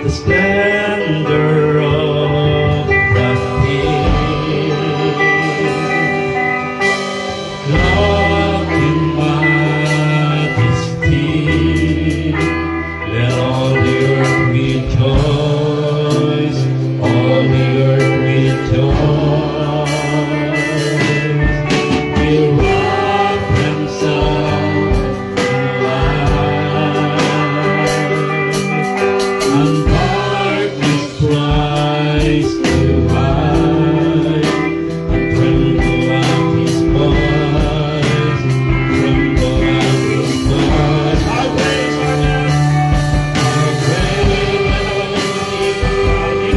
the splendor of the King. Clothed in majesty, let all the earth rejoice, all the earth rejoice. We rock and sound in light, and darkness tries to hide, and tremble at His voice, tremble at His voice. How great is our God! How great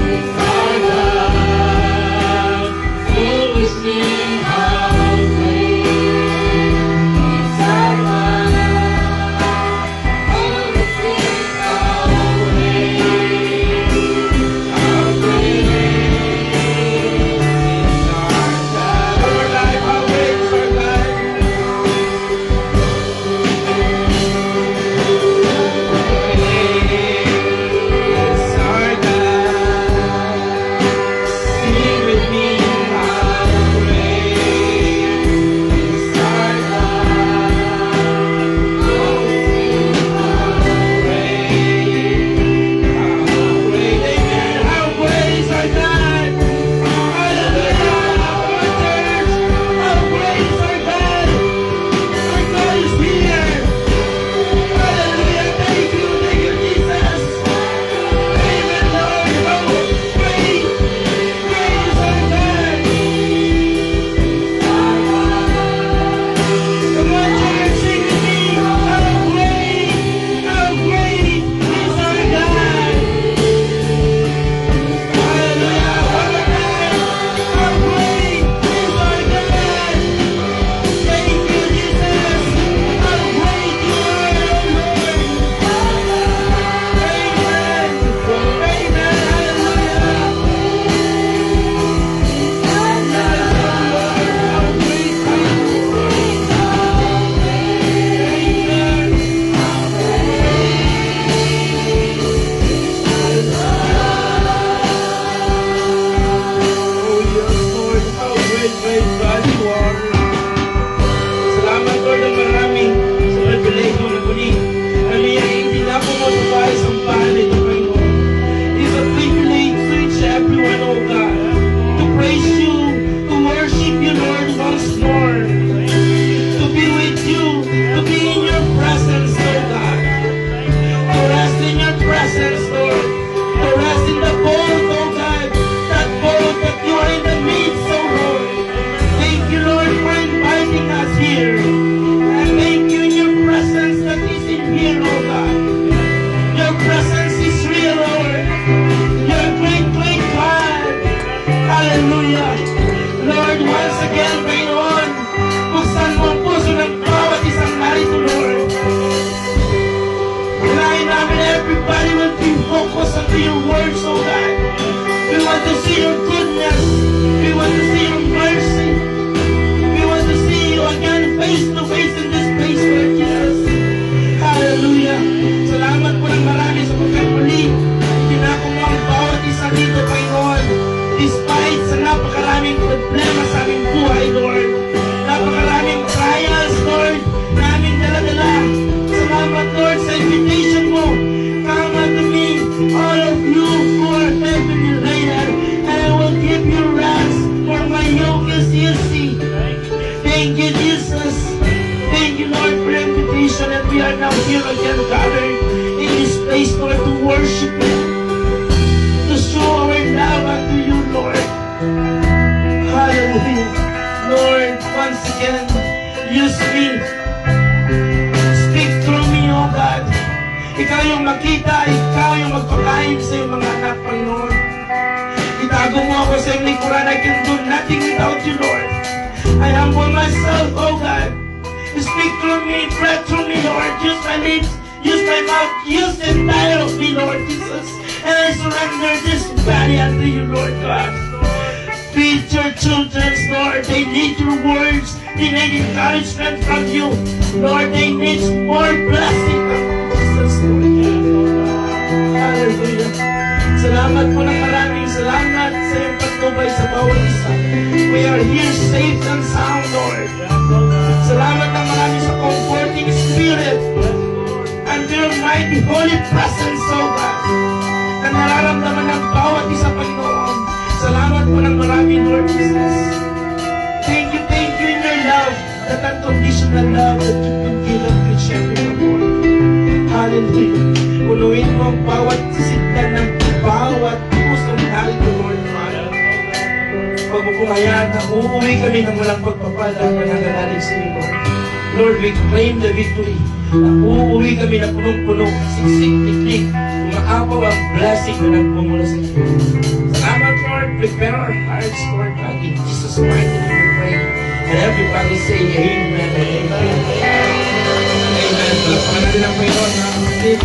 is our God! Full we sing, how great is our God! Full we sing, how great, how great is our God! Our life, how great is our God! Is our God. Sing with me, how great is our God. Oh, sing how great, amen. How great is our God. Hallelujah, our church. How great is our God. Our God is here. Hallelujah, thank you, Jesus. Amen, Lord. How great, great is our God. Come on, church, sing with me. How great is our God. Hallelujah, one more time. How great is our God. Thank you, Jesus. How great you are, O Lord. Amen. Amen. Salamat, Lord, ng marami sa pribilegyo na muli. Naliyay, hindi na ako matubay sa bahay nito, Panginoon. It is a privilege to each everyone, O God, to praise you, to worship you, Lord, once more. To be with you, to be in your presence, O God. To rest in your presence, Lord. To rest in the boat, O God. That boat that you are in the midst, O Lord. Thank you, Lord, for inviting us here. And thank you in your presence that is in here, O God. Your presence is real, Lord. You're great, great God. Hallelujah. Lord, once again, Panginoon, buksan mo ang puso ng bawat isang narito, Lord. Kailangan namin everybody will be focused onto your words, O God. We want to see your goodness. We want to see your mercy. We want to see you again face to face in this place, Lord Jesus. Hallelujah. Salamat po ng marami sa pagkamuli. Tinako mo ang bawat isa dito, Panginoon. Despite sa napakaraming problema sa aming buhay, Lord. Napakaraming trials, Lord, na aming dala-dala. Salamat, Lord, sa invitation mo. Come unto me, all of you who are heavily laden, and I will give you rest, for my yoke is easy. Thank you, Jesus. Thank you, Lord, for the invitation, and we are now here again gathered in this place, Lord, to worship you, to show our love unto you, Lord. Hallelujah. Lord, once again, use me. Speak through me, O God. Ikaw yung makita, ikaw yung magpakain sa iyong mga anak, Panginoon. Itago mo ako sa iyong likuran. I can do nothing without you, Lord. I humble myself, O God. Speak through me, pray through me, Lord. Use my lips, use my mouth, use the entire of me, Lord Jesus. And I surrender this body unto you, Lord God. Feed your children, Lord. They need your words. They need encouragement from you. Lord, they need more blessing from Jesus, Lord. Hallelujah. salamat po ng maraming salamat sa iyong patnubay sa bawat isa. We are here safe and sound, Lord. Salamat ng marami sa comforting spirit and your mighty holy presence, O God, na nararamdaman ng bawat isa, Panginoon. Salamat po ng marami, Lord Jesus. Thank you in your love, that unconditional love that you can give us to share with the Lord. Hallelujah. Punuin mo ang bawat sisignan ng bawat pusong narito, Lord Father. Pag mo kung hayaan na uuwi kami ng walang pagpapala na nananalig sa iyo, Lord. Lord, we claim the victory. Na uuwi kami na punong-puno, siksik, tiklik, umaapaw ang blessing na nagmumula sa iyo. Salamat, Lord. Prepare our hearts, Lord God. In Jesus' mighty name we pray. And everybody say amen and amen. Amen. Palapakan natin ang Panginoon, mga kapatid.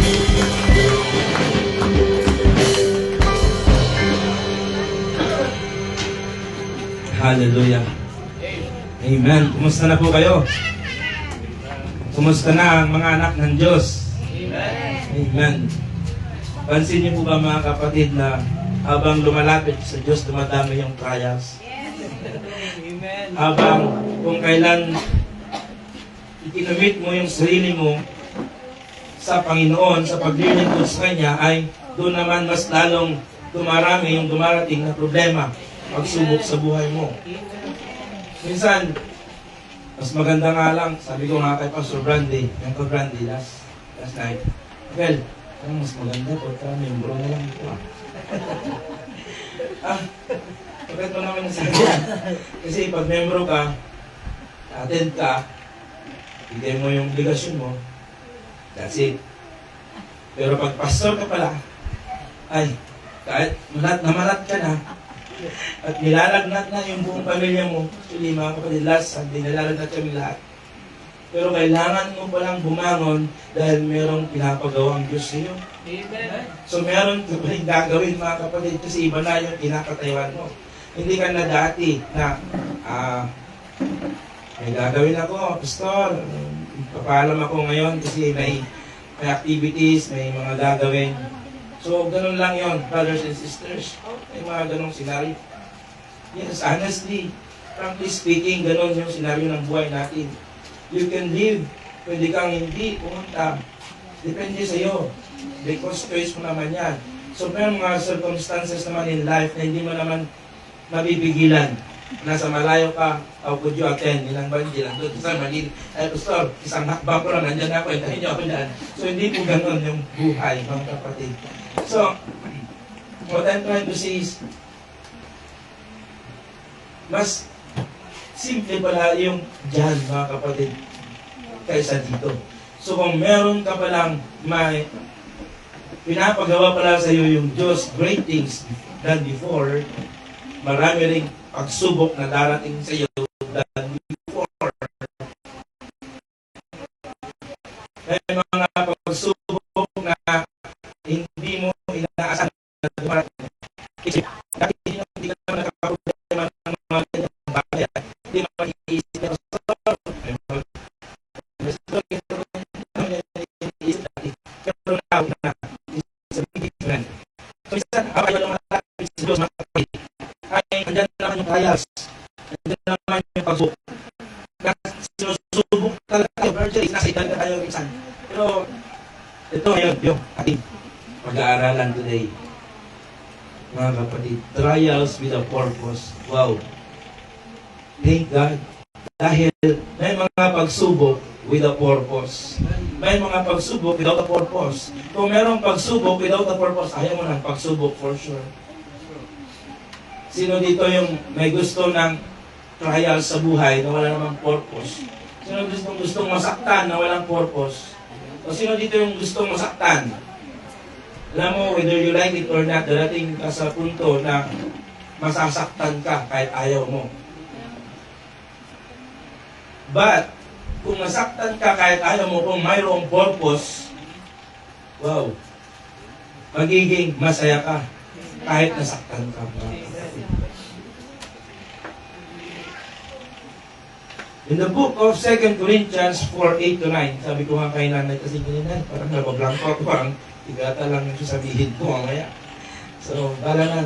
Hallelujah. Amen. Kumusta na po kayo? Kumusta na ang mga anak ng Diyos? Amen. Amen. Pansin niyo po ba mga kapatid na habang lumalapit sa Diyos, dumadami yung trials? Amen. Habang kung kailan itinumit mo yung sarili mo sa Panginoon, sa paglilingkod sa Kanya, ay doon naman mas lalong dumarami yung dumarating na problema, pagsubok sa buhay mo. Minsan, mas maganda nga lang, sabi ko nga kay Pastor Brandy, yung kay Brandy last night, well, mas maganda po, membro na lang ito. Bakit mo naman yung sabi yan? Kasi pag membro ka, attend ka, bigay mo yung obligasyon mo, that's it. Pero pag pastor ka pala, ay, kahit malat ka na, at nilalagnat na yung buong pamilya mo, actually mga kapatid, last Sunday, nilalagnat kami lahat. Pero kailangan mo palang bumangon dahil merong pinapagawa ang Diyos sa iyo. Amen. So meron ka paling gagawin mga kapatid kasi iba na yung kinakatayuan mo. Hindi ka na dati na may gagawin ako, Pastor, papaalam ako ngayon kasi may activities, may mga gagawin. So, ganun lang yon, brothers and sisters. May mga ganung senaryo. Yes, honestly, frankly speaking, ganun yung senaryo ng buhay natin. You can live, pwede kang hindi pumunta. Depende sa iyo. Because choice mo naman yan. So, may mga circumstances naman in life na hindi mo naman mabibigilan. Nasa malayo ka, how could you attend? Ilang bandi lang doon. Sa Manila, ay Pastor, isang hakbang ko lang, nandyan ako, hintahin niyo ako dyan. So, hindi po ganun yung buhay, mga kapatid. So, what I'm trying to say is, mas simple pala yung dyan, mga kapatid, kaysa dito. So, kung meron ka palang may pinapagawa pala sa iyo yung Diyos great things than before, marami ring pagsubok na darating sa iyo than before. May mga pagsubok na hindi mo inaasahan na dumarating. Kasi dati hindi ka naman nakaproblema ng mga ganyang bagay. Hindi mo mag-iisip na pero now na it's a big difference. So minsan, habang yung malapit sa Diyos, mga kapatid, ay andyan naman yung trials, andyan naman yung pagsubok. Sinusubok talaga tayo, virtually, nasa ilan na tayo minsan. Pero ito ngayon, yung ating pag-aaralan today. Mga kapatid, trials with a purpose. Wow. Thank God. Dahil may mga pagsubok with a purpose. May mga pagsubok without a purpose. Kung mayroong pagsubok without a purpose, ayaw mo ng pagsubok for sure. Sino dito yung may gusto ng trial sa buhay na wala namang purpose? Sino gustong masaktan na walang purpose? O sino dito yung gustong masaktan? Alam mo, whether you like it or not, darating ka sa punto na masasaktan ka kahit ayaw mo. But, kung masaktan ka kahit ayaw mo, kung mayroong purpose, wow, magiging masaya ka kahit nasaktan ka. In the book of 2 Corinthians 4:8-9, sabi ko nga kay nanay kasi ganyan, parang nabablanko ako, parang igata lang yung sasabihin ko mamaya. So, bahala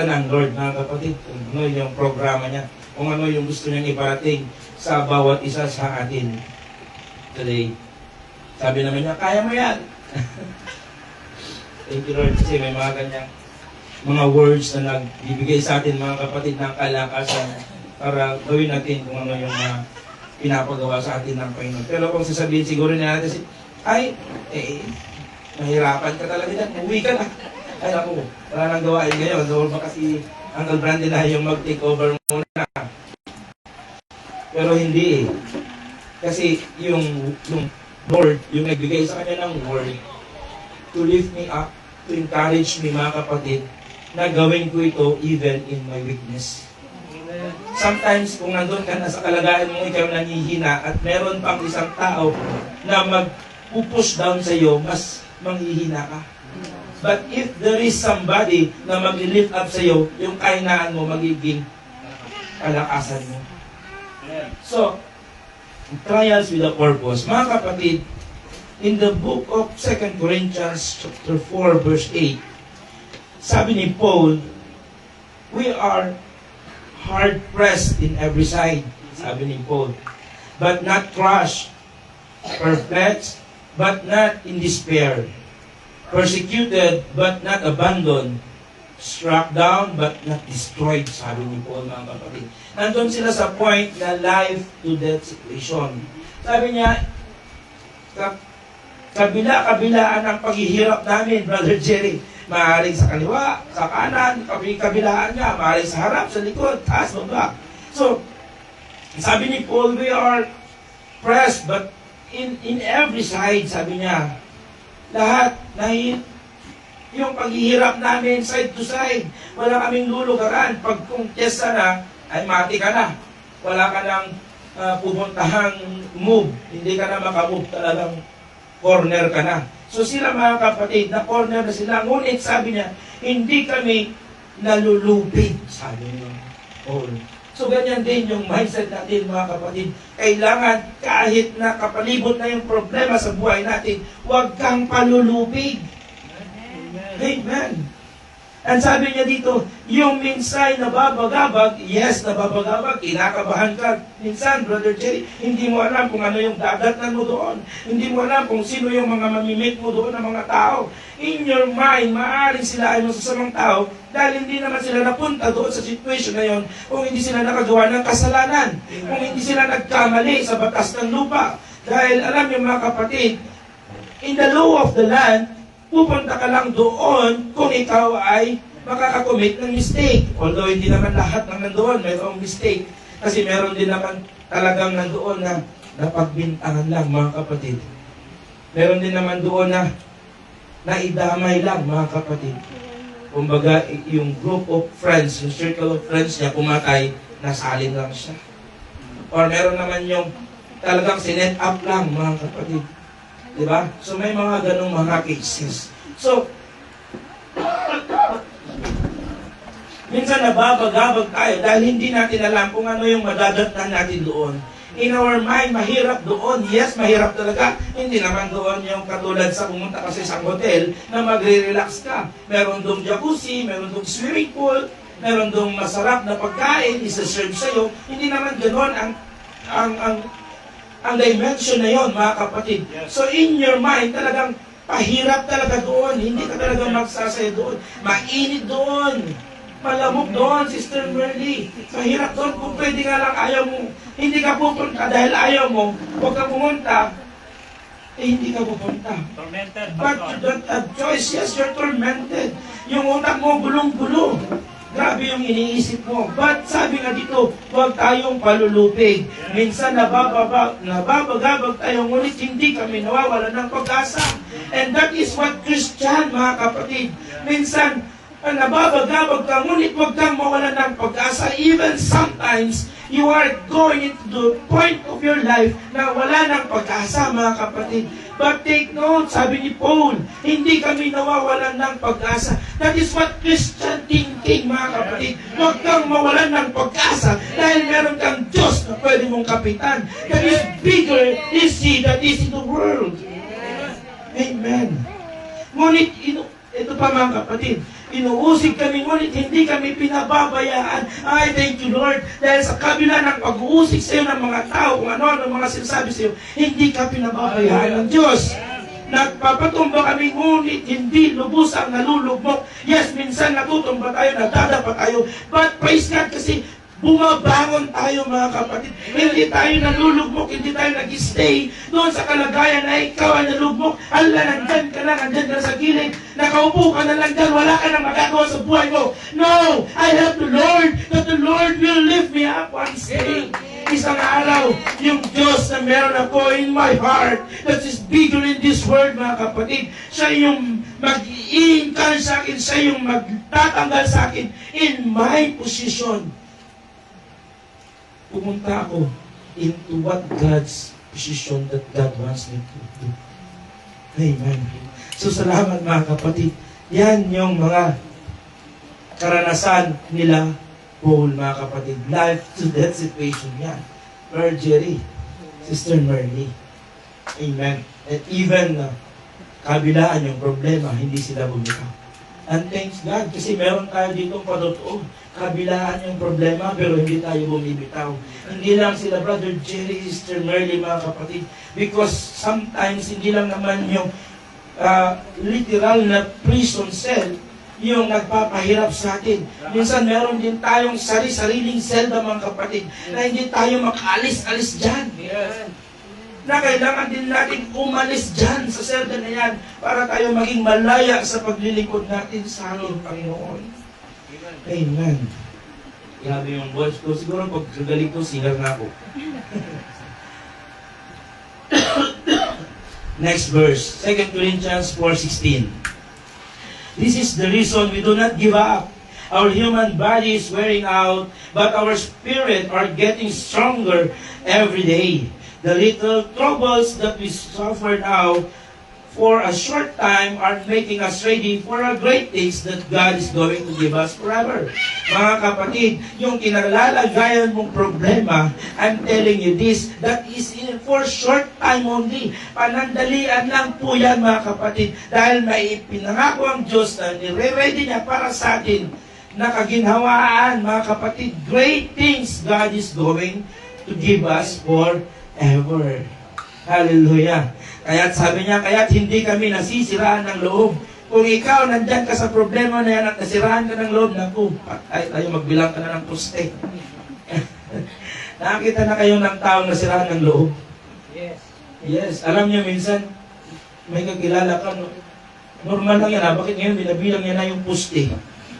ng Lord, mga kapatid, kung ano yung programa niya, kung ano yung gusto niyang iparating sa bawat isa sa atin today. Sabi naman niya, kaya mo yan. Thank you, Lord, kasi may mga ganyang mga words na nagbibigay sa atin, mga kapatid, ng kalakasan para gawin natin kung ano yung pinapagawa sa atin ng Panginoon. Pero kung sasabihin siguro na natin, mahirapan ka talaga dyan, uwi ka na. Ay ako, wala nang gawain ngayon. Doon ba kasi Uncle Brandon na yung mag-take over muna. Pero hindi eh. Kasi yung Lord, yung nagbigay sa kanya ng word, to lift me up, to encourage me, mga kapatid, na gawin ko ito even in my weakness. Sometimes, kung nandun ka na sa kalagayan mo, ikaw nanghihina at meron pang isang tao na mag-push down sa iyo, mas manghihina ka. But if there is somebody na mag-lift up sa iyo, yung kahinaan mo magiging kalakasan mo. So, trials with a purpose. Mga kapatid, in the book of 2 Corinthians chapter 4 verse 8, sabi ni Paul, we are hard pressed in every side, sabi ni Paul, but not crushed, perplexed, but not in despair, persecuted, but not abandoned, struck down, but not destroyed, sabi ni Paul, mga kapatid. Nandun sila sa point na life to death situation. Sabi niya, kabila-kabilaan ang paghihirap namin, Brother Jerry. Maaaring sa kaliwa, sa kanan, kabilaan niya, maaaring sa harap, sa likod, taas, baba. So, sabi ni Paul, we are pressed, but in every side, sabi niya, lahat, yung paghihirap namin, side to side, wala kaming lulugaran. Pag kung testa na, ay mati ka na. Wala ka nang pupuntahang move. Hindi ka na makamove, talagang corner ka na. So sila, mga kapatid, na corner na sila. Ngunit sabi niya, hindi kami nalulupig, sabi niya. So ganyan din yung mindset natin, mga kapatid. Kailangan kahit na kapalibot na yung problema sa buhay natin, huwag kang palulupig. Amen. And sabi niya dito, yung minsan nababagabag, yes, nababagabag, kinakabahan ka. Minsan, Brother Jerry, hindi mo alam kung ano yung dadatnan mo doon. Hindi mo alam kung sino yung mga mamimit mo doon ng mga tao. In your mind, maaaring sila ay masasamang tao dahil hindi naman sila napunta doon sa situation na yon kung hindi sila nakagawa ng kasalanan. Kung hindi sila nagkamali sa batas ng lupa. Dahil alam niyo, mga kapatid, in the law of the land, pupunta ka lang doon kung ikaw ay makakakomit ng mistake. Although hindi naman lahat ng nandoon mayroong mistake. Kasi meron din naman talagang nandoon na napagbintangan lang, mga kapatid. Meron din naman doon na naidamay lang, mga kapatid. Kumbaga, yung group of friends, yung circle of friends niya pumatay, nasalin lang siya. Or meron naman yung talagang sinet up lang, mga kapatid. Diba? So may mga ganong mga cases. So, minsan nababagabag tayo dahil hindi natin alam kung ano yung madadatnan natin doon. In our mind, mahirap doon. Yes, mahirap talaga. Hindi naman doon yung katulad sa pumunta ka sa isang hotel na magre-relax ka. Meron doong jacuzzi, meron doong swimming pool, meron doong masarap na pagkain, isa-serve sa'yo. Hindi naman ganoon ang dimension na yon, mga kapatid. So in your mind, talagang pahirap talaga doon. Hindi ka talaga magsasaya doon. Mainit doon. Malamok doon, Sister Merly. Mahirap doon. Kung pwede nga lang ayaw mo. Hindi ka pupunta dahil ayaw mo. Huwag ka pumunta. Hindi ka pupunta. Tormented. But you don't have choice. Yes, you're tormented. Yung utak mo, gulong-gulo. Grabe yung iniisip mo. But sabi nga dito, huwag tayong palulupig. Minsan nababagabag tayo, ngunit hindi kami nawawala ng pag-asa. And that is what Christian, mga kapatid. Minsan, nababagabag ka, ngunit huwag kang mawala ng pag-asa. Even sometimes, you are going into the point of your life na wala ng pag-asa, mga kapatid. But take note, sabi ni Paul, hindi kami nawawalan ng pag-asa. That is what Christian thinking, mga kapatid. Huwag kang mawalan ng pag-asa dahil meron kang Diyos na pwede mong kapitan. That is bigger is He that is in the world. Amen. Ngunit, ito pa, mga kapatid, Inuusig kami, ngunit hindi kami pinababayaan. I thank you, Lord, dahil sa kabila ng pag-uusig sa iyo ng mga tao, kung ano-ano mga sinasabi sa iyo, hindi ka pinababayaan ng Diyos. Nagpapatumba kami, ngunit hindi lubos ang nalulugmok. Yes, minsan natutumba tayo, nadadapa tayo, but praise God kasi bumabangon tayo mga kapatid. Hindi tayo nalulugmok, hindi tayo nag-stay doon sa kalagayan na ikaw ang nalugmok. Hala, nandyan ka na sa gilid, nakaupo ka na lang dyan, wala ka nang magagawa sa buhay mo. No, I have the Lord, that the Lord will lift me up one day. Isang araw, yung Diyos na meron ako in my heart that is bigger in this world, mga kapatid. Siya yung mag-i-incarn sa akin, siya yung magtatanggal sa akin in my position. Pumunta ako into what God's position that God wants me to do. Amen. So salamat mga kapatid. Yan yung mga karanasan nila Paul, mga kapatid. Life to death situation yan. Brother Jerry, Sister Merly. Amen. And even kabilaan yung problema, hindi sila bumitaw. And thanks God, kasi meron tayo ditong patotoo. Kabilaan yung problema, pero hindi tayo bumibitaw. Hindi lang sila, Brother Jerry, Sister Merly, mga kapatid. Because sometimes, hindi lang naman yung literal na prison cell yung nagpapahirap sa atin. Minsan meron din tayong sariling selda, mga kapatid, na hindi tayo makaalis-alis dyan. Na kailangan din natin umalis dyan sa selda na yan para tayo maging malaya sa paglilingkod natin sa ating Panginoon. Amen. Grabe yung voice ko. Siguro pag galing ko, singer na ako. Next verse, 2 Corinthians 4:16. This is the reason we do not give up. Our human body is wearing out, but our spirit are getting stronger every day. The little troubles that we suffer now for a short time are making us ready for a great things that God is going to give us forever. Mga kapatid, yung kinalalagayan mong problema, I'm telling you this, that is for short time only. Panandalian lang po yan, mga kapatid, dahil may pinangako ang Diyos na nire-ready niya para sa atin na kaginhawaan, mga kapatid, great things God is going to give us forever. Hallelujah. Kaya't sabi niya, kaya't hindi kami nasisiraan ng loob. Kung ikaw nandyan ka sa problema na yan at nasiraan ka ng loob, naku, patay tayo, magbilang ka na ng poste. Nakakita na kayo ng taong nasiraan ng loob? Yes. Yes. Alam niyo, minsan, may kakilala ka, no? Normal lang yan, ha? Bakit ngayon binabilang niya na yung poste?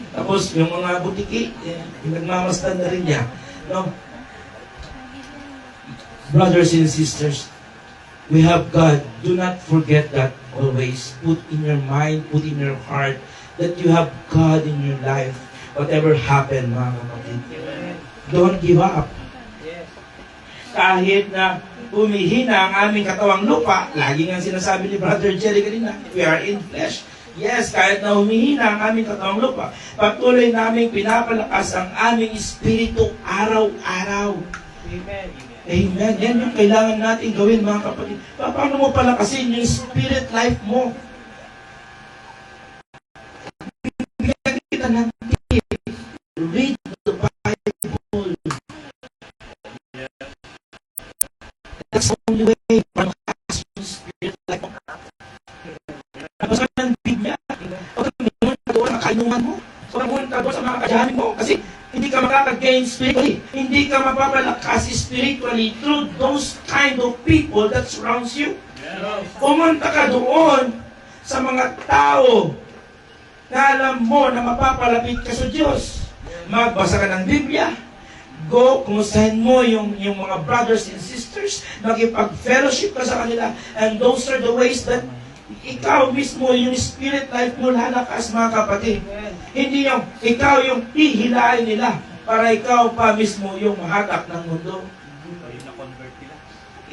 Tapos, yung mga butiki, nagmamastan na rin niya. No? Brothers and sisters, we have God. Do not forget that always. Put in your mind, put in your heart that you have God in your life. Whatever happened, mga kapatid. Don't give up. Kahit na humihina ang aming katawang lupa, lagi nga sinasabi ni Brother Jerry kanina, we are in flesh. Yes, kahit na humihina ang aming katawang lupa, patuloy namin pinapalakas ang aming espiritu araw-araw. Amen. Amen. Yan yung kailangan natin gawin, mga kapatid. Paano mo palakasin yung spirit life mo? Bigyan kita ng tip. Read the Bible. That's the only way para makalakas yung spirit life mo. Nabasa ka ng Biblia. Huwag kang minunod ka doon ang kainuman mo. Huwag kang minunod ka doon sa mga kadyanin mo. Kasi hindi ka makakagain spiritually. Hindi ka mapapalakas spiritually through those kind of people that surrounds you. Pumunta ka doon sa mga tao na alam mo na mapapalapit ka sa Diyos. Magbasa ka ng Biblia. Go, kumustahin mo yung mga brothers and sisters. Makipag-fellowship ka sa kanila. And those are the ways that ikaw mismo, yung spirit life mo lalakas, mga kapatid. Hindi yung, ikaw yung hihilain nila para ikaw pa mismo yung mahatak ng mundo.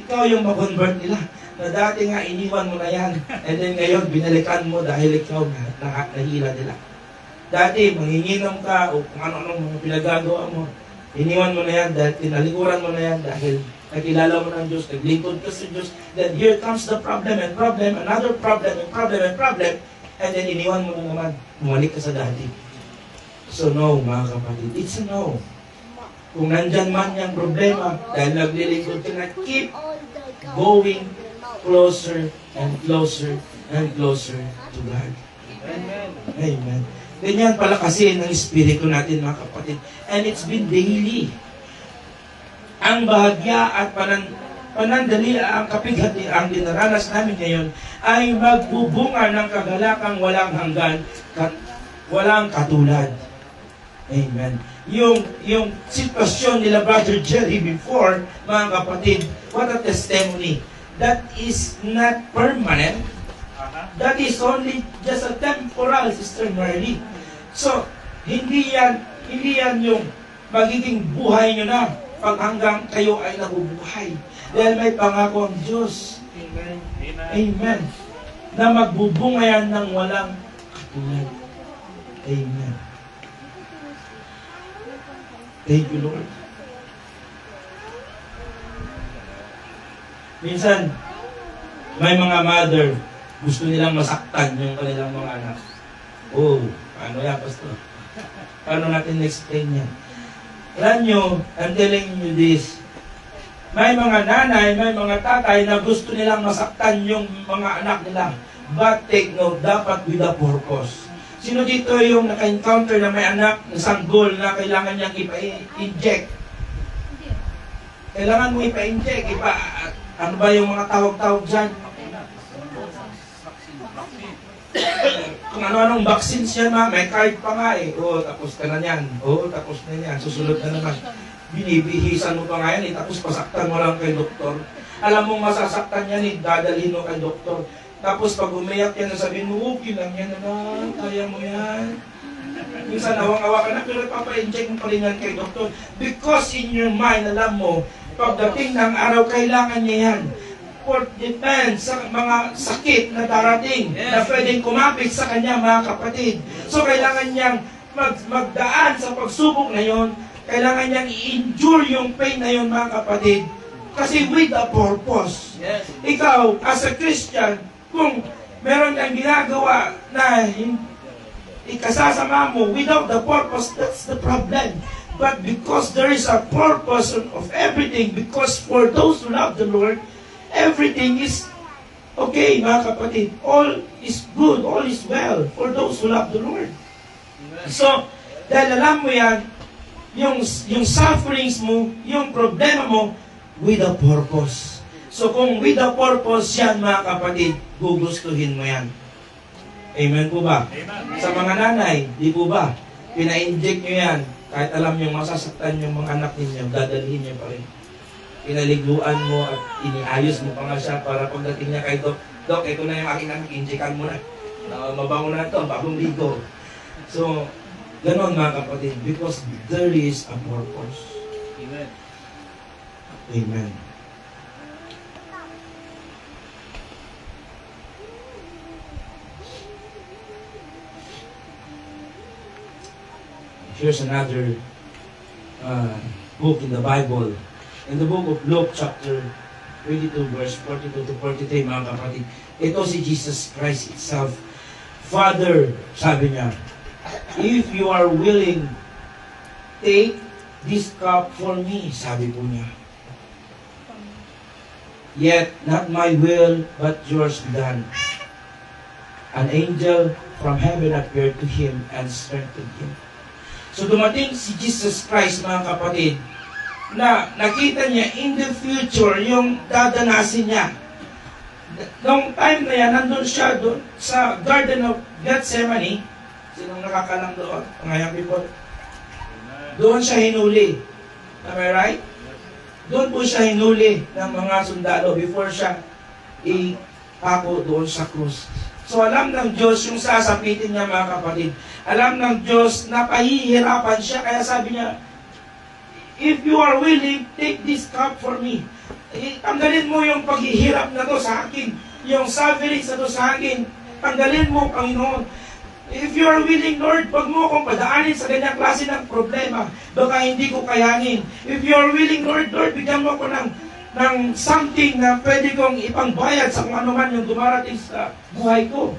Ikaw yung ma-convert nila. Na dati nga iniwan mo na yan. And then ngayon, binalikan mo dahil ikaw nahila nila. Dati, manginginom ka o kung ano-anong mga pinagagawa mo. Iniwan mo na yan dahil tinalikuran mo na yan dahil nakilala mo ng Diyos, naglingkod ka sa Diyos. Then here comes the problem and problem, another problem and problem and problem. and then iniwan mo na naman, bumalik ka sa dati. So no, mga kapatid, it's a no. Kung nandyan man yung problema, dahil naglilingkod ka na, keep going closer and closer and closer to God. Amen. Amen. Ganyan pala kasi ng Espiritu natin, mga kapatid. And it's been daily. Ang bahagya at panandali ang kapighati ang dinaranas namin ngayon ay magbubunga ng kagalakang walang hanggan, walang katulad. Amen. Yung sitwasyon nila Brother Jerry before, mga kapatid, what a testimony. That is not permanent. That is only just a temporal, Sister Marley. So, hindi yan yung magiging buhay nyo na pag hanggang kayo ay nabubuhay. Dahil may pangako ang Diyos. Amen. Amen. Na magbubunga yan ng walang katulad. Amen. Thank you, Lord. Minsan, may mga mother, gusto nilang masaktan yung kanilang mga anak. Oh, paano yan, Pastor? Paano natin na-explain yan? Alam nyo, I'm telling you this, may mga nanay, may mga tatay na gusto nilang masaktan yung mga anak nila. But take note, dapat with a purpose. Sino dito yung naka-encounter na may anak na sanggol na kailangan niyang ipa-inject? Kailangan mo ipa-inject, ano ba yung mga tawag-tawag dyan? Kung ano-anong vaccines yan, may card pa nga eh. Tapos ka na yan. Tapos na yan. Susunod na naman. Binibihisan mo pa nga yan, tapos pasaktan mo lang kay doktor. Alam mong masasaktan yan, dadalhin mo kay doktor. Tapos pag umiyak yan, sabihin mo, okay lang yan naman, kaya mo yan. Minsan awang-awa ka na, pero papa-inject mo pa rin yan kay doktor. Because in your mind, alam mo, pagdating ng araw, kailangan niya yan. For depends sa mga sakit na darating, na pwedeng kumapit sa kanya, mga kapatid. So kailangan niyang magdaan sa pagsubok na yon, kailangan niyang i-endure yung pain na yon, mga kapatid. Kasi with a purpose. Yes. Ikaw, as a Christian, kung meron kang ginagawa na ikasasama mo without the purpose, that's the problem. But because there is a purpose of everything, because for those who love the Lord, everything is okay, mga kapatid. All is good, all is well for those who love the Lord. So, dahil alam mo yan, yung sufferings mo, yung problema mo, with a purpose. So kung with a purpose yan, mga kapatid, gugustuhin mo yan. Amen po ba? Amen. Sa mga nanay, di po ba? Pina-inject nyo yan. Kahit alam nyo masasaktan yung mga anak ninyo, dadalhin nyo pa rin. Pinaliguan mo at iniayos mo pa nga siya para pagdating niya kay Doc, Doc, ito na yung aking anak, injectan mo na. Mabango na ito, bagong ligo. So, ganon mga kapatid, because there is a purpose. Amen. Amen. Here's another book in the Bible. In the book of Luke chapter 22 verse 42 to 43, mga kapatid. Ito si Jesus Christ itself. Father, sabi niya, if you are willing, take this cup for me, sabi po niya. Yet, not my will, but yours be done. An angel from heaven appeared to him and strengthened him. So dumating si Jesus Christ, mga kapatid, na nakita niya in the future yung dadanasin niya. Noong time na yan, nandun siya doon sa Garden of Gethsemane. Sinong nakakalang doon? Ngayong people. Doon siya hinuli. Am I right? Doon po siya hinuli ng mga sundalo before siya ipako doon sa krus. So alam ng Diyos yung sasapitin niya, mga kapatid. Alam ng Diyos na pahihirapan siya. Kaya sabi niya, if you are willing, take this cup for me. Tanggalin mo yung paghihirap na to sa akin. Yung sufferings na to sa akin. Tanggalin mo, Panginoon. If you are willing, Lord, pag mo akong padaanin sa ganyang klase ng problema, baka hindi ko kayanin. If you are willing, Lord, bigyan mo ako ng something na pwede kong ipangbayad sa kung ano man yung dumarating sa buhay ko.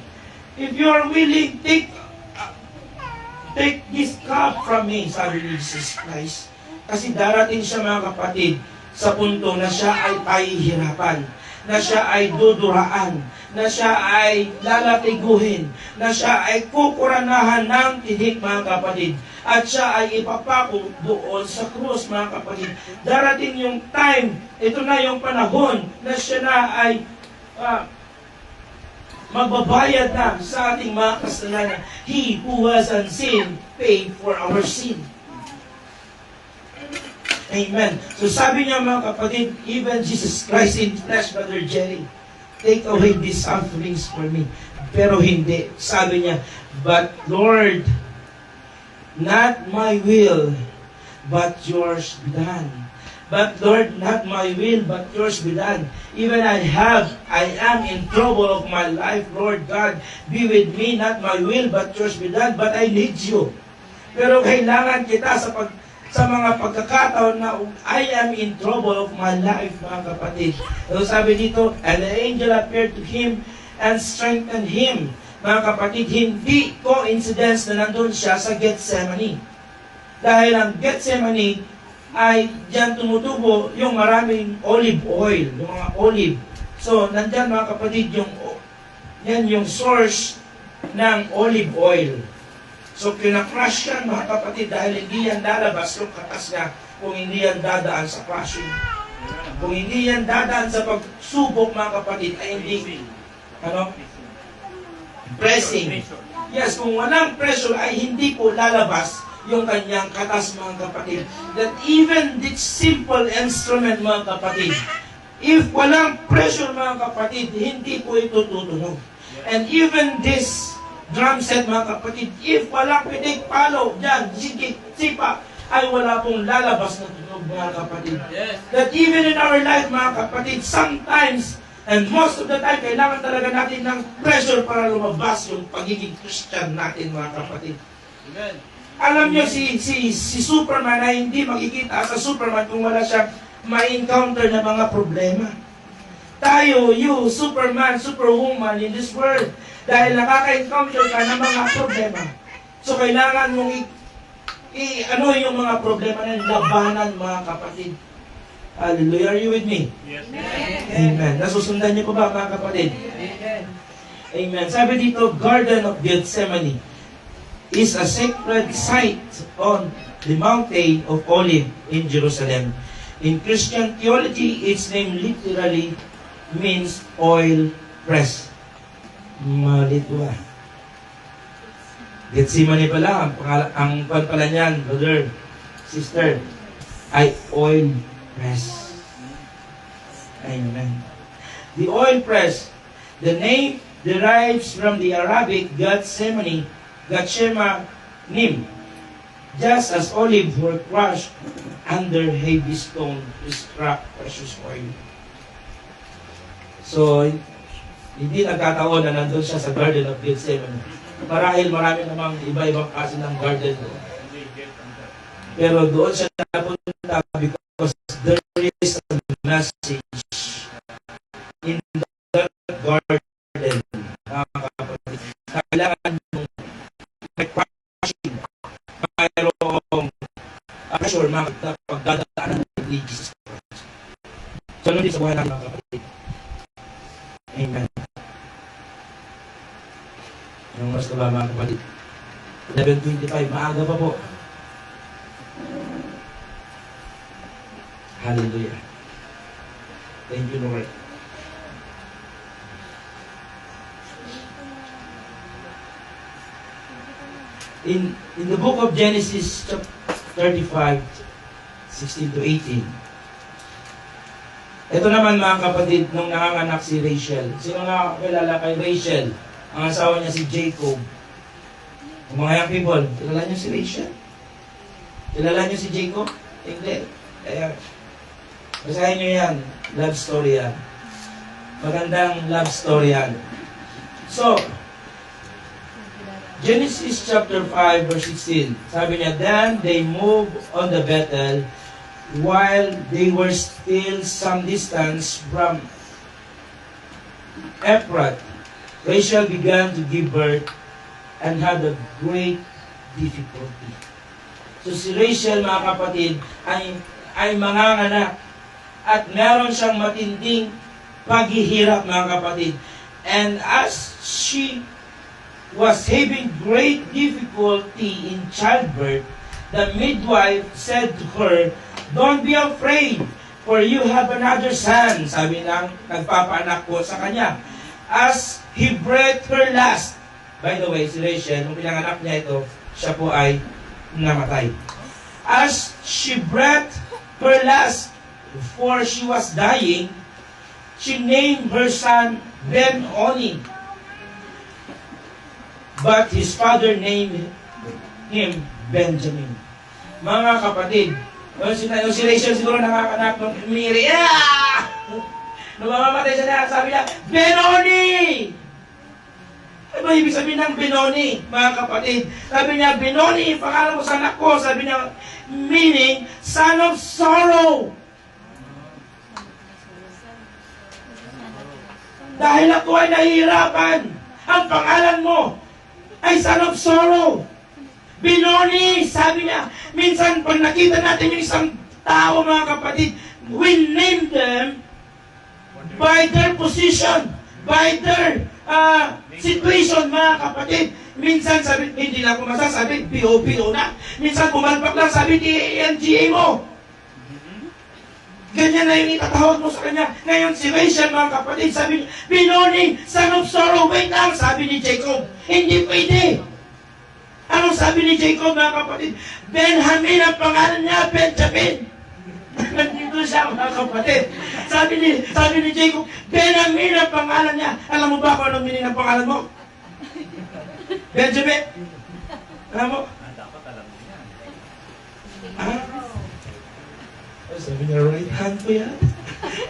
If you are willing, take this cup from me, sabi ni Jesus Christ. Kasi darating siya mga kapatid sa punto na siya ay pahihirapan, na siya ay duduraan, na siya ay lalatiguhin, na siya ay kukuranahan ng tinik mga kapatid, at siya ay ipapako doon sa krus mga kapatid. Darating yung time, ito na yung panahon na siya na ay magbabayad na sa ating mga kasalanan. He who was unseen paid for our sin. Amen. So sabi niya mga kapatid, even Jesus Christ in flesh, Brother Jerry, take away these sufferings for me. Pero hindi. Sabi niya, but Lord, not my will, but yours be done. But Lord, not my will, but yours be done. Even I am in trouble of my life, Lord God, be with me, not my will, but yours be done. But I need you. Pero kailangan kita sa mga pagkakataon na I am in trouble of my life, mga kapatid. So sabi dito, and the angel appeared to him and strengthened him. Mga kapatid, hindi coincidence na nandun siya sa Gethsemane. Dahil ang Gethsemane ay diyan tumutubo yung maraming olive oil, yung mga olive. So, nandyan mga kapatid, yan yung source ng olive oil. So, kinakrush yan mga kapatid dahil hindi yan lalabas yung katas niya kung hindi yan dadaan sa crushing. Kung hindi yan dadaan sa pagsubok mga kapatid ay hindi pressing. Yes, kung walang pressure ay hindi po lalabas yung kanyang katas mga kapatid. That even this simple instrument mga kapatid, if walang pressure mga kapatid, hindi po ito tutunog. And even this drum set mga kapatid, if walang pitik palo dyan, sipa, ay wala pong lalabas na tunog mga kapatid. Yes. That even in our life mga kapatid, sometimes, and most of the time, kailangan talaga natin ng pressure para lumabas yung pagiging Christian natin mga kapatid. Amen. Alam nyo, si Superman ay hindi makikita sa Superman kung wala siyang ma-encounter na mga problema. Tayo, you, Superman, Superwoman in this world, dahil nakaka-encounter ka ng mga problema. So, kailangan mong yung mga problema na labanan, mga kapatid. Hallelujah. Are you with me? Yes. Amen. Nasusundan niyo po ba, mga kapatid? Amen. Sabi dito, Garden of Gethsemane is a sacred site on the Mountain of Olives in Jerusalem. In Christian theology, its name literally means oil press. Malito ah. Gethsemane pala, ang pala niyan, brother, sister, ay oil press. Amen. The oil press, the name derives from the Arabic Gethsemane, just as olives were crushed under heavy stone to extract precious oil. So, hindi nagkataon na nandun siya sa Garden of Gethsemane. Marahil marami namang iba-ibang klase ng garden doon. Pero doon siya napunta because there is a message in that garden. Kailangan mong mayroong pressure mga pagdadaanan ni Jesus Christ. So, ano din sa buhay natin mga kapatid? Amen. Anong oras ka ba mga kapatid? 11:25, maaga pa po. Hallelujah. Thank you, Lord. In the book of Genesis, chapter 35, 16 to 18, ito naman mga kapatid, nung nanganganak si Rachel. Sino nakakilala kay Rachel? Ang asawa niya si Jacob. Mga young people, kilala niyo si Rachel? Kilala niyo si Jacob? Hindi. Basahin niyo yan. Love story yan. Magandang love story yan. So, Genesis chapter 5 verse 16. Sabi niya, then they moved on the Bethel while they were still some distance from Ephrath. Rachel began to give birth and had a great difficulty. So si Rachel, mga kapatid, ay manganganak at meron siyang matinding paghihirap, mga kapatid. And as she was having great difficulty in childbirth, the midwife said to her, "Don't be afraid, for you have another son." Sabi ng nagpapaanak po sa kanya. As he breathed her last. By the way, si Rachel, nung pinanganak niya ito, siya po ay namatay. As she breathed her last, before she was dying, she named her son Ben-Oni. But his father named him Benjamin. Mga kapatid, yung si Rachel siguro nakakanak ng umiri. Nung mamamatay siya, sabi niya, "Benoni!" Ano ibig sabihin ng Benoni, mga kapatid? Sabi niya, "Benoni, pangalan mo sa anak ko." Sabi niya, meaning, son of sorrow. Dahil ako ay nahihirapan, ang pangalan mo ay son of sorrow. Benoni, sabi niya. Minsan, pag nakita natin yung isang tao, mga kapatid, we name them by their position, by their situation, mga kapatid. Minsan sabi, hindi na ako masasabi, PO na. Minsan pumalpak lang, sabi, NGA mo. Ganyan na yung itatawag mo sa kanya. Ngayon si Rachel, mga kapatid, sabi, "Benoni, son of sorrow." Wait lang, sabi ni Jacob. Hindi pwede. Anong sabi ni Jacob, mga kapatid? Benjamin ang pangalan niya, Benjamin. Nandito siya, mga kapatid. Sabi ni Jacob, Benjamin ang pangalan niya. Alam mo ba kung anong meaning ng pangalan mo? Benjamin? Alam mo? Dapat alam mo yan. Sabi niya, right hand ko yan.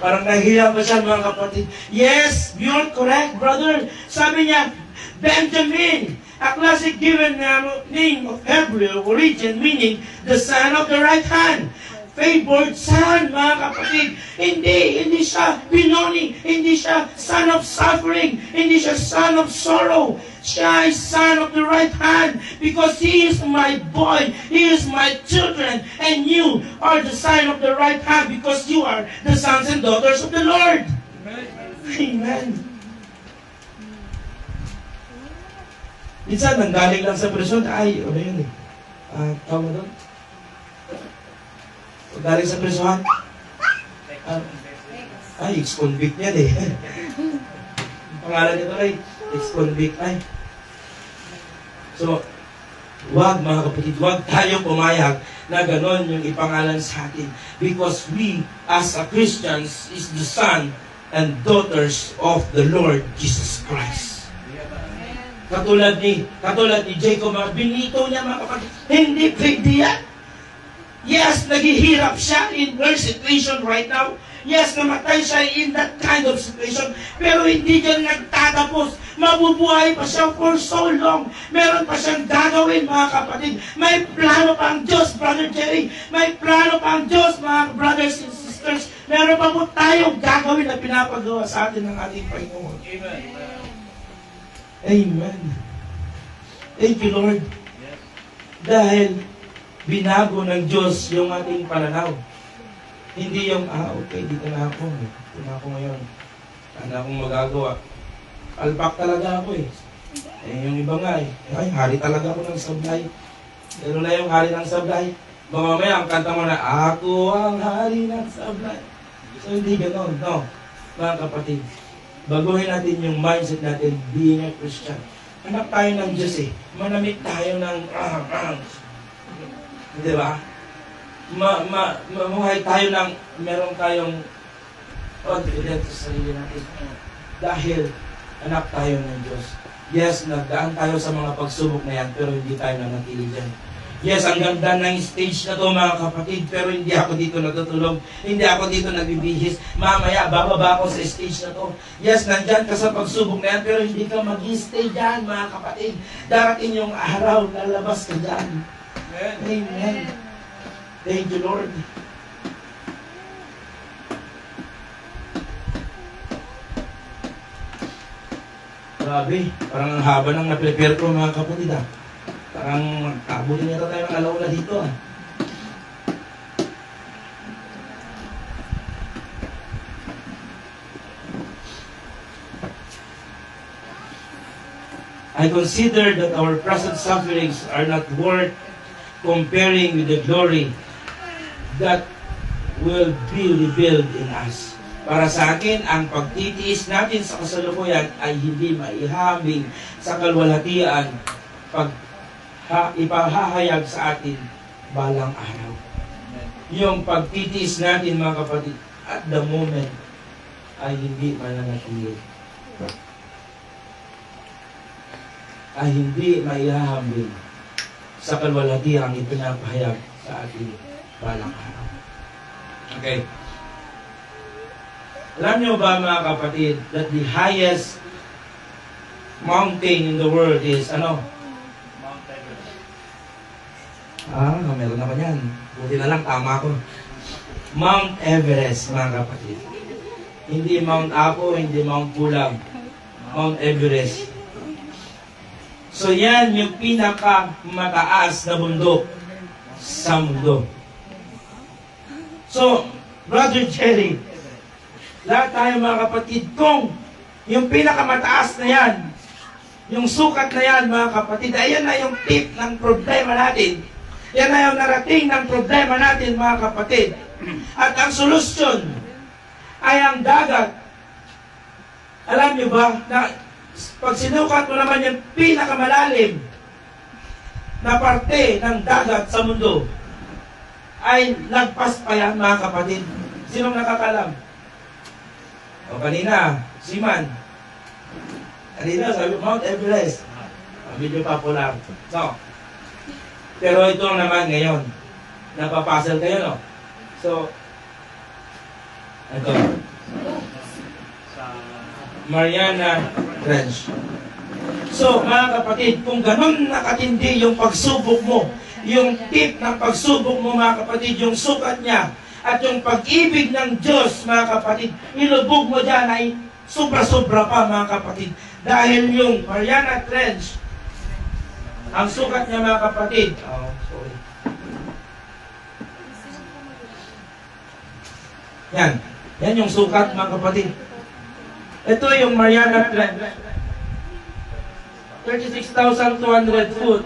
Parang nahiya pa siya, mga kapatid. Yes, you're correct, brother. Sabi niya, Benjamin, a classic given name of Hebrew origin, meaning the son of the right hand. Favored son, mga kapatid. Hindi siya Benoni, hindi siya son of suffering, hindi siya son of sorrow. Siya ay son of the right hand because he is my boy, he is my children, and you are the son of the right hand because you are the sons and daughters of the Lord. Amen. Minsan, nanggaling lang sa presyon, ay, ano yun eh, tawag doon? Galing sa presuhan? Ay, ex-convict yan eh. Ang pangalan nito ay ex-convict ay. So, wag mga kapatid, wag tayo pumayag na ganon yung ipangalan sa atin. Because we, as a Christians, is the son and daughters of the Lord Jesus Christ. Katulad ni Jacob, binito niya mga kapatid, hindi pwede yan. Yes, naghihirap siya in her situation right now. Yes, namatay siya in that kind of situation. Pero hindi dyan nagtatapos. Mabubuhay pa siya for so long. Meron pa siyang gagawin, mga kapatid. May plano pa ang Diyos, Brother Jerry. May plano pa ang Diyos, mga brothers and sisters. Meron pa po tayong gagawin na pinapagawa sa atin ng ating Panginoon. Amen. Amen. Thank you, Lord. Dahil binago ng Diyos yung ating pananaw. Hindi yung, okay, dito na ako. Dito na ako ngayon. Ano akong magagawa. Alpak talaga ako eh. Yung iba nga eh. Ay, hari talaga ako ng sablay. Pero na yung hari ng sablay. Mamaya, ang kanta mo na, "Ako ang hari ng sablay." So, hindi gano'n, no? Mga kapatid, baguhin natin yung mindset natin being a Christian. Anak tayo ng Diyos eh. Manamit tayo ng di ba? Mamuhay tayo ng meron tayong confidence sa sarili natin. Dahil anak tayo ng Diyos. Yes, nagdaan tayo sa mga pagsubok na yan, pero hindi tayo nanatili dyan. Yes, ang ganda ng stage na to, mga kapatid, pero hindi ako dito natutulog. Hindi ako dito nagbibihis. Mamaya, bababa ako sa stage na to. Yes, nandyan ka sa pagsubok na yan, pero hindi ka mag-stay dyan, mga kapatid. Darating yung araw, lalabas ka dyan. Amen. Thank you, Lord. Grabe, parang ang haba ng na-prepare ko mga kapatid ah. Parang abutin nito tayo ng alauna dito ah. I consider that our present sufferings are not worth comparing with the glory that will be revealed in us. Para sa akin, ang pagtitiis natin sa kasalukuyan ay hindi maihambing sa kalwalhatian pag ipahahayag sa atin balang araw. Yung pagtitiis natin mga kapatid, at the moment, ay hindi mananatili. Ay hindi maihahambing sa kalwalhatian ipinapahayag sa atin balang araw. Okay. Alam niyo ba mga kapatid that the highest mountain in the world is ano? Mount Everest. Meron naman yan. Buti na lang, tama ko. Mount Everest, mga kapatid. Hindi Mount Apo, hindi Mount Pulag. Mount Everest. So yan yung pinakamataas na bundok sa mundo. So, Brother Jerry, lahat tayo mga kapatid, kung yung pinakamataas na yan, yung sukat na yan mga kapatid, ayan na yung tip ng problema natin. Yan na yung narating ng problema natin mga kapatid. At ang solusyon ay ang dagat. Alam niyo ba na pag sinukat mo naman yung pinakamalalim na parte ng dagat sa mundo, ay lagpas pa yan mga kapatid. Sinong nakakalam? O kanina, Siman. Kanina sabi, Mount Everest. Medyo popular. So, pero ito naman ngayon, napapasal kayo, no? So, ito. Mariana Trench. So, mga kapatid, kung ganun nakatindi yung pagsubok mo, yung tip ng pagsubok mo, mga kapatid, yung sukat niya, at yung pag-ibig ng Diyos, mga kapatid, ilubog mo dyan ay sobra-sobra pa, mga kapatid. Dahil yung Mariana Trench, ang sukat niya, mga kapatid, Yan yung sukat, mga kapatid. Ito yung Mariana Trench. 36,200 foot.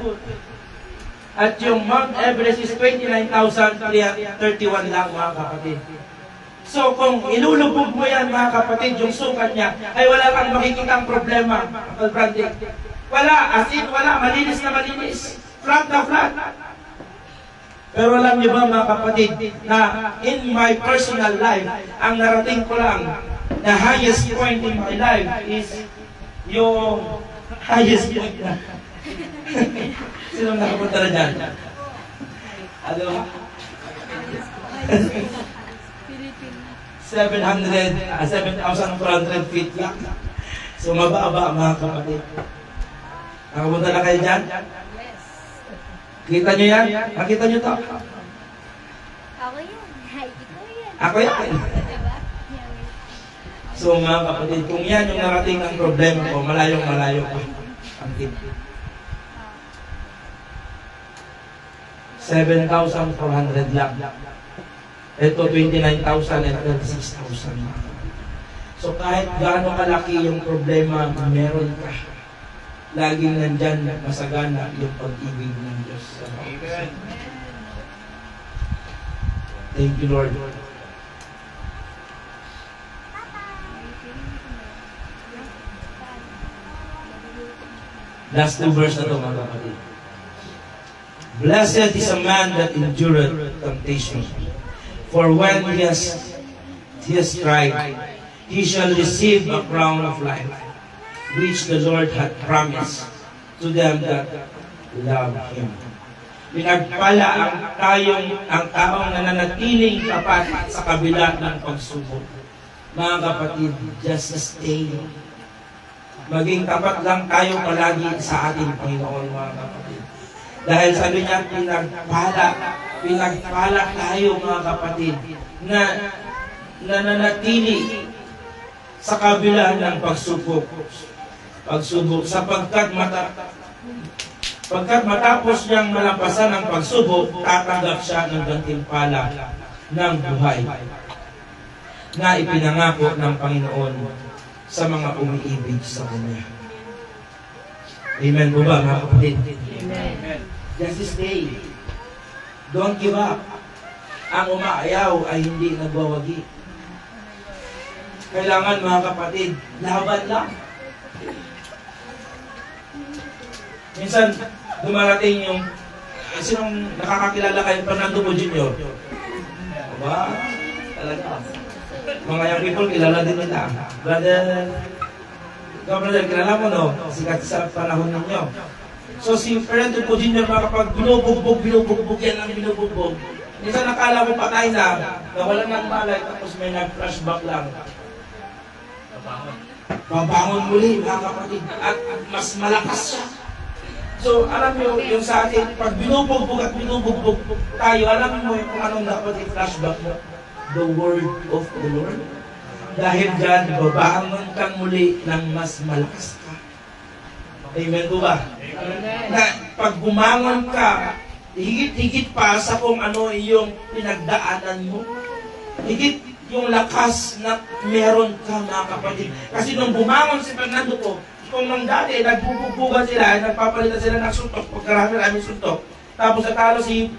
At yung Mount Everest is 29,331 lang, mga kapatid. So kung ilulubog mo yan, mga kapatid, yung sukat niya, ay wala kang makikitang problema, Uncle Brandy. Wala, as in wala, malinis na malinis. Flat na flat. Pero alam niyo ba mga kapatid, na in my personal life, ang narating ko lang, the highest point in my life is yung highest point na. Sino nakapunta na dyan? Ano? 7,400 feet lang. So mababa mga kapatid. Nakapunta na kayo dyan? Kita nyo yan? Nakita nyo to? Ako yan. Ako yan. So mga kapatid, kung yan yung narating ng problema ko, malayong-malayo pa ang tip. 7,400 lang. Ito, 29,000 and 36,000. So kahit gaano kalaki yung problema, meron ka. Laging nandyan masagana yung pag-ibig ng Diyos. Amen. Thank you, Lord. Last two verse na ito, mga kapatid. Blessed is a man that endureth temptation. For when he has tried, he shall receive a crown of life, which the Lord hath promised to them that love Him. Pinagpala ang taong nananatiling tapat sa kabila ng pagsubok. Mga kapatid, just stay. Maging tapat lang tayo palagi sa ating Panginoon, mga kapatid. Dahil sabi niya, pinagpala tayo, mga kapatid, na nananatili sa kabila ng pagsubok. pagsubok pagkat matapos niyang malampasan ang pagsubok, tatanggap siya ng gantimpala ng buhay na ipinangako ng Panginoon sa mga umiibig sa Kanya. Amen po ba, mga kapatid? Amen. Just stay. Don't give up. Ang umaayaw ay hindi nagwawagi. Kailangan, mga kapatid, laban lang. Minsan, dumarating yung sinong nakakakilala kayo, Fernando Po Jr. Aba, talaga. Mga young people, kilala din nila. Brother, kilala mo, no? Sikat sa panahon ninyo. So, si Fernando Po Jr. makapag binubugbog yan ang binubugbog. Minsan nakala mo patay na wala ng malay, tapos may nag-flashback lang. Babangon muli, mga kapatid, at mas malakas siya. So, alam mo yung sa atin, pag binubugbog tayo, alam mo kung anong dapat i-flashback mo? The word of the Lord. Dahil dyan, babangon kang muli ng mas malakas ka. Amen po ba? Amen. Na pag bumangon ka, higit-higit pa sa kung ano yung pinagdaanan mo. Higit yung lakas na meron ka, mga kapatid. Kasi nung bumangon si Fernando po, kung nung dati, nagbubugbugan sila, nagpapalitan sila ng suntok, pagkarami-rami suntok. Tapos natalo si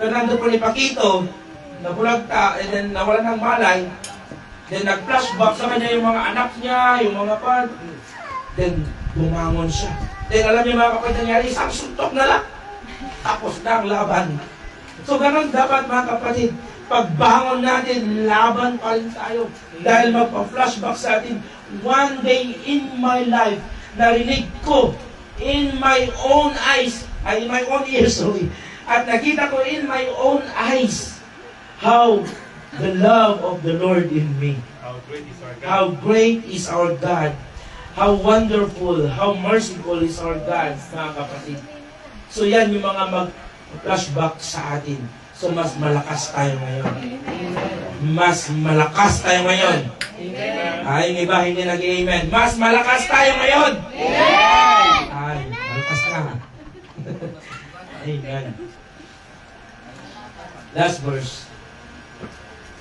Fernando po ni Paquito, nabulagta, and then nawalan ng malay. Then nag-flashback sa kanya yung mga anak niya, yung mga pan. Then bumangon siya. Then alam niyo, mga kapatid, nangyari, isang suntok na lang. Tapos na ang laban. So ganun dapat, mga kapatid, pagbangon natin, laban pa rin tayo. Dahil magpa-flashback sa atin, one day in my life, narinig ko in my own eyes, in my own ears, sorry, at nakita ko in my own eyes how the love of the Lord in me. How great is our God. How wonderful, how merciful is our God, mga kapatid. So yan yung mga mag-flashback sa atin. So mas malakas tayo ngayon. Mas malakas tayo ngayon. Ay, yung iba hindi nag-amen. Mas malakas tayo ngayon. Ay, malakas ka. Amen. Last verse.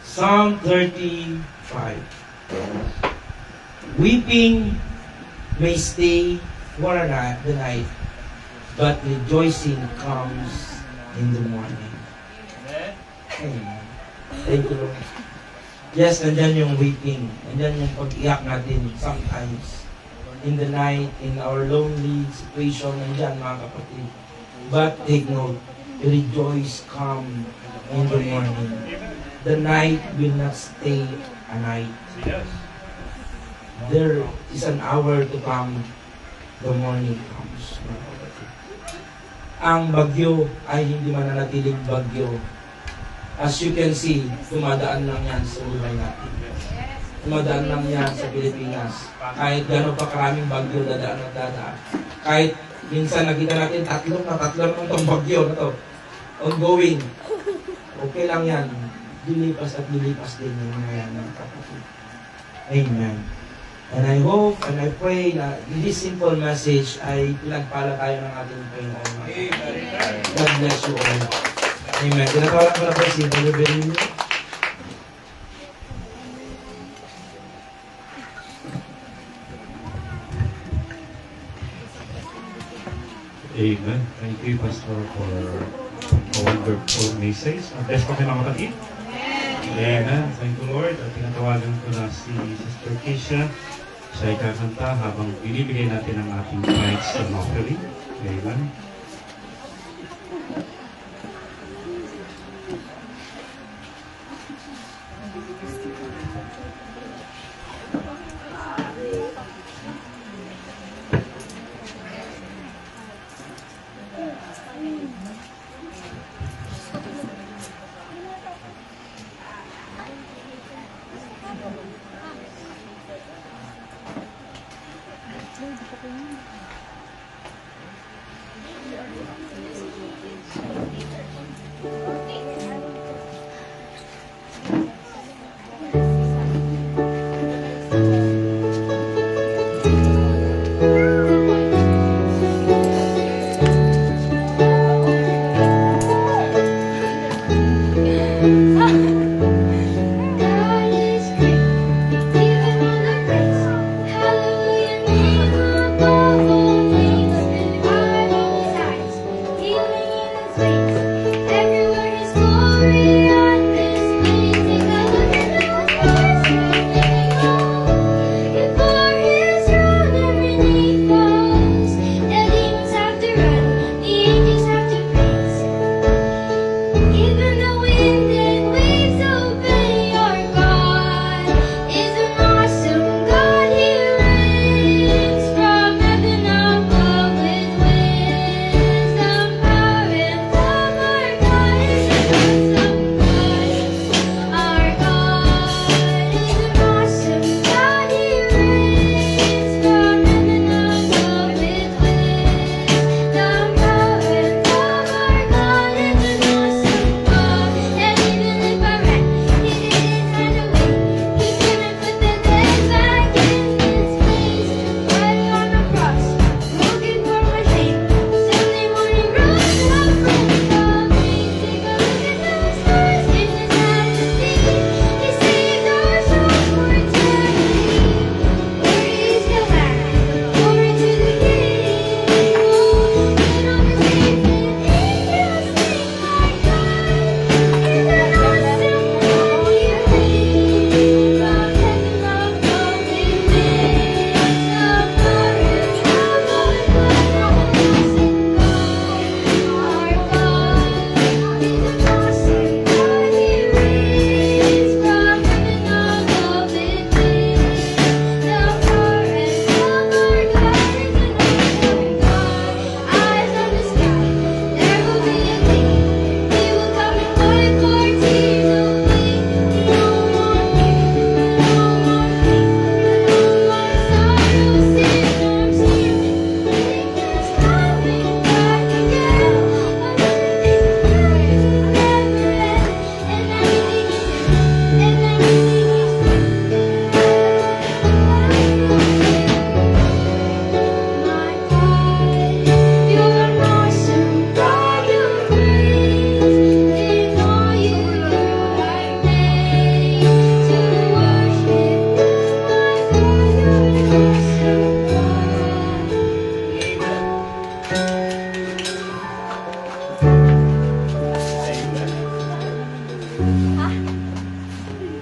Psalm 35. Weeping may stay for the night, but rejoicing comes in the morning. Amen. Thank you, Lord. Yes, nandyan yung weeping. Nandyan yung pag-iyak natin sometimes. In the night, in our lonely situation, nandyan, mga kapatid. But take note, rejoice come in the morning. The night will not stay a night. There is an hour to come, the morning comes. Ang bagyo ay hindi mananatiling bagyo. As you can see, tumadaan lang yan sa buhay natin. Tumadaan lang yan sa Pilipinas. Kahit gano'n pa karaming bagyo dadaan at dadaan. Kahit minsan nakita natin tatlo na itong bagyo na to. Ongoing. Okay lang yan. Dilipas at dilipas din yung mga yan ng kapatid. Amen. And I hope and I pray na in this simple message ay pinagpala tayo ng ating Panginoon. God bless you all. Amen. Tinatawalan ko na po si Brother Benino. Amen. Thank you, Pastor, for a wonderful message. Bless po kayo, mga kapatid. Amen. Thank you, Lord. At tinatawagan ko na si Sister Keisha. Siya ay kakanta habang binibigay natin ang ating tithes and offering. Amen.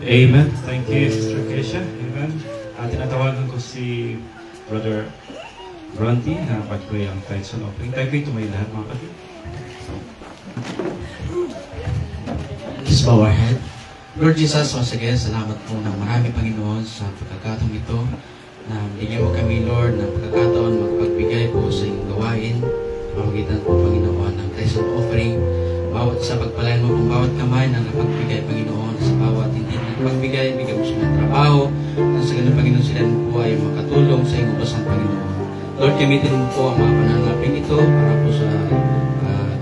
Amen. Thank you, Sister Keisha. Amen. At tinatawagan ko si Brother Bronte na pag-pray ang tithes and offering. Thank you to may lahat mga kapatid. Let's bow our head. Lord Jesus, once again, salamat po ng marami, Panginoon, sa pagkakataong ito na bigyan mo kami, Lord, ng pagkakataon magpagbigay po sa iyong gawain. Pamagitan po, Panginoon, ng tithes and offering. Bawat sa pagpalain mo kung bawat kamay na napagbigay, Panginoon, sa bawat hindi na napagbigay, bigyan mo sila ng trabaho. At sa ganun, Panginoon, sila po ay makatulong sa iyong utosan, Panginoon. Lord, gamitin mo po ang mga pananalapin ito para po sa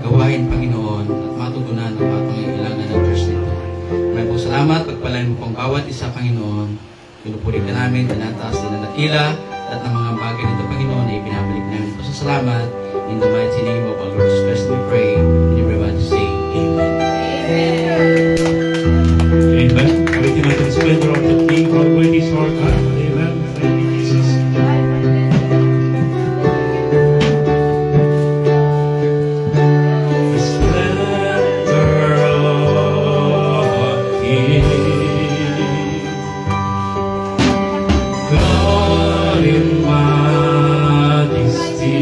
gawain, Panginoon, at matugunan ang mga pangailangan ng Diyos nito. Maraming po salamat, pagpalain mo pang bawat isa, Panginoon. Pinupuri ka namin, tinataas din ang dakila, at ng mga bagay nito, Panginoon, ay binabalik namin po sa salamat. In the mighty name of our Lord Jesus Christ, we pray. And everybody say, Amen. Amen. Kalitin natin sa splendor of the King, for worthy is our God. Amen. Thank you, Jesus. The splendor of the King, God in majesty,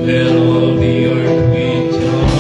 let all the earth rejoice.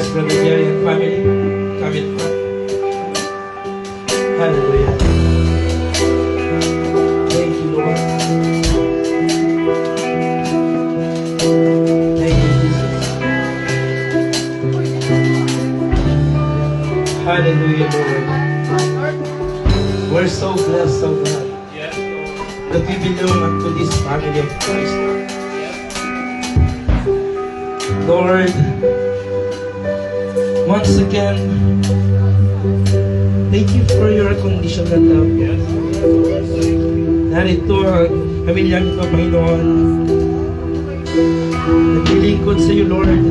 us, Brother Jerry and family. Come in front. Hallelujah. Thank you, Lord. Thank you, Jesus. Hallelujah, Lord. We're so blessed, so glad that we belong unto this family of Christ. Lord, once again, thank you for your unconditional love. Narito ang pamilyang ito, Panginoon. Naglilingkod sa iyo, Lord.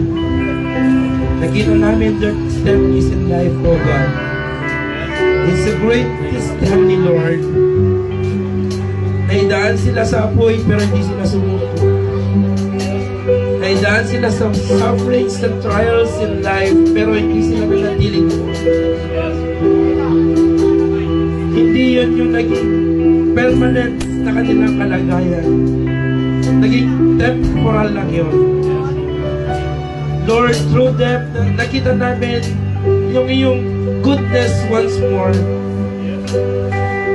Nakita namin their testimonies in life, oh God. It's a great testimony, Lord. Naidaan sila sa apoy pero hindi sila sumuko. Naidaan sila sa sufferings and trials in life pero hindi sila nanatiling doon. Hindi yun yung naging permanent na kanilang kalagayan. Naging temporal lang yun. Lord, through them, nakita namin yung iyong goodness once more.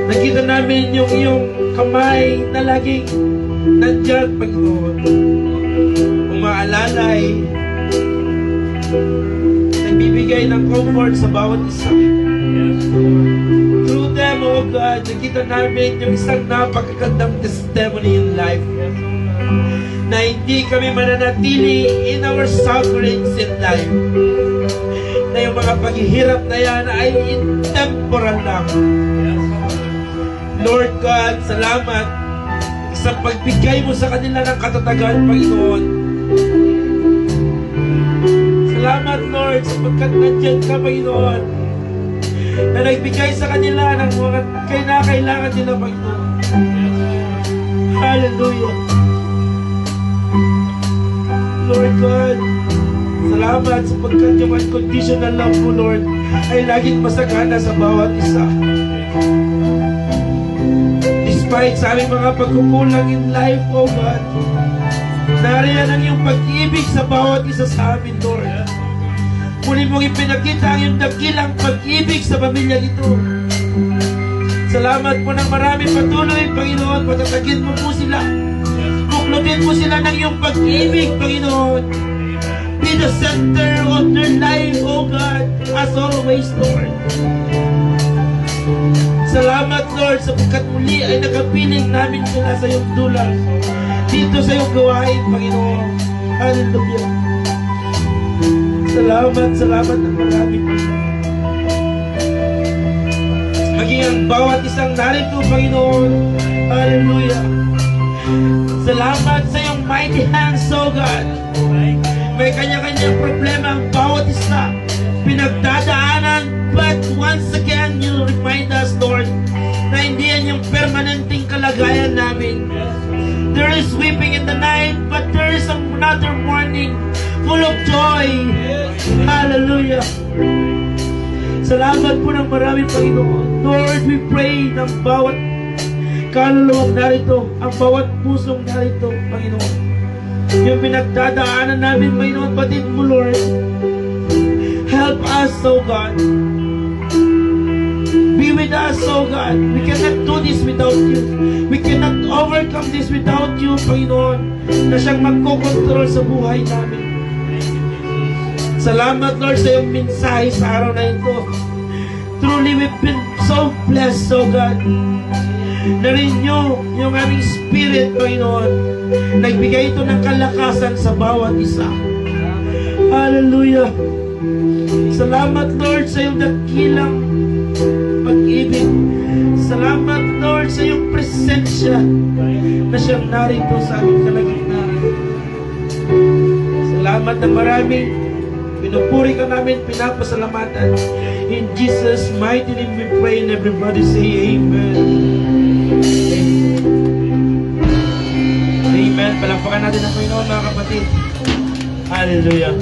Nakita namin yung iyong kamay na laging nandyan, Panginoon. Umaalalay, nagbibigay ng comfort sa bawat isa. Through them, oh God, nakita namin yung isang napakagandang testimony in life. Na hindi kami mananatili in our sufferings in life. Na yung mga paghihirap na yan ay temporal lang. Lord God, salamat sa pagbigay mo sa kanila ng katatagan, Panginoon. Salamat, Lord, sapagkat nandyan ka, Panginoon, na nagbigay sa kanila ng mga kailangan nila, Panginoon. Hallelujah. Lord God, salamat sapagkat yung unconditional love mo, Lord, ay laging masagana sa bawat isa. Despite sa aming mga pagkukulang in life, oh God, nariyan ang iyong pag-ibig sa bawat isa sa amin, Lord. Muli mong ipinakita ang iyong dakilang pag-ibig sa pamilya ito. Salamat po ng marami patuloy, Panginoon, patatagin mo po sila. Buklutin mo sila ng iyong pag-ibig, Panginoon. Be the center of their life, oh God, as always, Lord. Salamat, Lord, sapagkat muli ay nakapiling namin sila sa iyong dulang dito sa iyong gawain, Panginoon. Hallelujah. Salamat ng marami, Panginoon. Maging ang bawat isang narito, Panginoon. Hallelujah. Salamat sa iyong mighty hands, oh God. May kanya-kanyang problema ang bawat isa. Pinagdadaanan, but once again, you remind us, Lord, na hindi yan yung permanenteng kalagayan namin. There is weeping in the night, but there is another morning full of joy. Hallelujah. Salamat po ng marami, Panginoon. Lord, we pray ng bawat kaluluwang narito, ang bawat pusong narito, Panginoon. Yung pinagdadaanan namin, Panginoon, batid mo, Lord. Help us, oh God. Be with us, oh God. We cannot do this without you. We cannot overcome this without you, Panginoon, na siyang magkokontrol sa buhay namin. Salamat, Lord, sa iyong mensahe sa araw na ito. Truly, we've been so blessed, oh God. Na-renew yung aming spirit, Panginoon. Nagbigay ito ng kalakasan sa bawat isa. Hallelujah. Salamat, Lord, sa iyong dakilang pag-ibig. Salamat, Lord, sa iyong presensya na siyang narito sa aming kalagitnaan. Salamat na marami. Pinupuri ka namin, pinapasalamatan. In Jesus' mighty name we pray, and everybody say Amen. Amen. Palakpakan natin ang Panginoon, mga kapatid. Hallelujah.